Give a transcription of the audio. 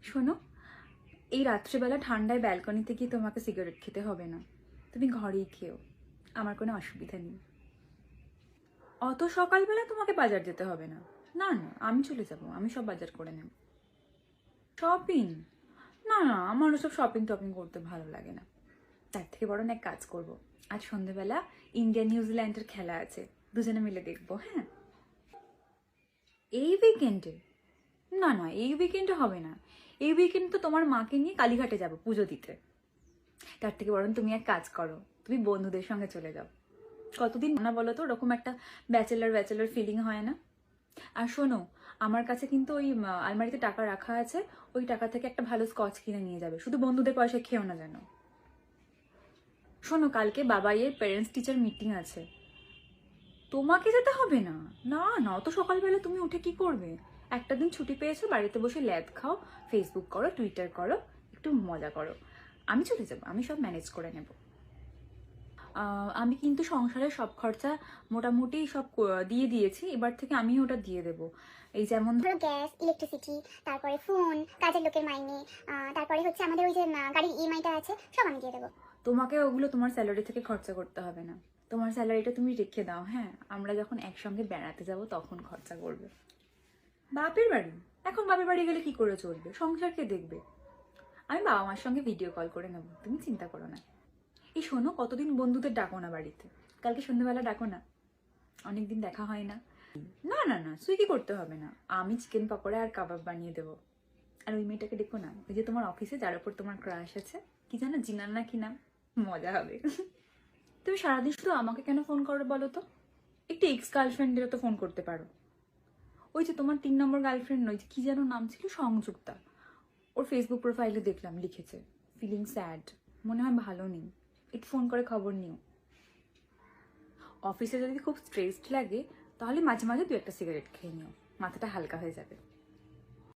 শোনো, এই রাত্রিবেলা ঠান্ডায় ব্যালকনিতে গিয়ে তোমাকে সিগারেট খেতে হবে না, তুমি ঘরেই খেও, আমার কোনো অসুবিধা নেই। অত সকালবেলা তোমাকে বাজার যেতে হবে না। না না, আমি চলে যাব, আমি সব বাজার করে নেব। শপিং? না না, আমার ওসব শপিং টপিং করতে ভালো লাগে না। তার থেকে বরং এক কাজ করব, আজ সন্ধ্যেবেলা ইন্ডিয়া নিউজিল্যান্ডের খেলা আছে, দুজনে মিলে দেখবো। হ্যাঁ, এই উইকেন্ডে? না না, এই উইকেন্ডে হবে না। এই উইকেন্ড তো তোমার মাকে নিয়ে কালীঘাটে যাব পুজো দিতে। তার থেকে বরং তুমি এক কাজ করো, তুমি বন্ধুদের সঙ্গে চলে যাও। কতদিন না বলো তো ওরকম একটা ব্যাচেলার ব্যাচেলার ফিলিং হয় না? আর শোনো, আমার কাছে কিন্তু ওই আলমারিতে টাকা রাখা আছে, ওই টাকা থেকে একটা ভালো স্কচ কিনে নিয়ে যাবে, শুধু বন্ধুদের পয়সা খেও না যেন। শোনো, কালকে বাবাইয়ের প্যারেন্টস টিচার মিটিং আছে, তোমাকে যেতে হবে না। না না, অত সকালবেলা তুমি উঠে কি করবে? একটা দিন ছুটি পেয়েছো, বাড়িতে বসে ল্যাদ খাও, ফেসবুক করো, টুইটার করো, একটু মজা করো। আমি চলে যাবো, আমি সব ম্যানেজ করে নেব। আমি কিন্তু সংসারের সব খরচা মোটামুটি সব দিয়ে দিয়েছি, এবার থেকে আমি ওটা দিয়ে দেবো। এই যেমন ধরো গ্যাস, ইলেকট্রিসিটি, তারপরে ফোন, কাজের লোকের মাইনে, তারপরে হচ্ছে আমাদের ওই যে গাড়ির ইএমআইটা আছে, সব আমি দিয়ে দেবো। তোমাকে ওগুলো তোমার স্যালারি থেকে খরচা করতে হবে না, তোমার স্যালারিটা তুমি রেখে দাও। হ্যাঁ, আমরা যখন একসঙ্গে বেড়াতে যাব তখন খরচা করবে। বাপের বাড়ি? এখন বাপের বাড়ি গেলে কি করে চলবে, সংসার কে দেখবে? আমি বাবা মার সঙ্গে ভিডিও কল করে নেবো, তুমি চিন্তা করো না। এই শোনো, কতদিন বন্ধুদের ডাকো না বাড়িতে, কালকে সন্ধ্যেবেলা ডাকো না, অনেকদিন দেখা হয় না। না না না, সুইগি করতে হবে না, আমি চিকেন পকোড়া আর কাবাব বানিয়ে দেবো। আর ওই মেয়েটাকে ডেকো না, ওই যে তোমার অফিসে যার উপর তোমার ক্রাশ আছে, কি জানো, জিনার না কি নাম, মজা হবে। তুমি সারাদিন শুধু আমাকে কেন ফোন করো বলো তো? একটু এক্স গার্লফ্রেন্ডেরও তো ফোন করতে পারো। ওই যে তোমার 3 নম্বর গার্লফ্রেন্ড, ওই যে কি যেন নাম ছিল, সংযুক্তা, ওর ফেসবুক প্রোফাইলে দেখলাম লিখেছে ফিলিং স্যাড, মনে হয় ভালো নেই, একটু ফোন করে খবর নিও। অফিসে যদি খুব স্ট্রেসড লাগে তাহলে মাঝে মাঝে 2-1টা সিগারেট খেয়ে নিও, মাথাটা হালকা হয়ে যাবে।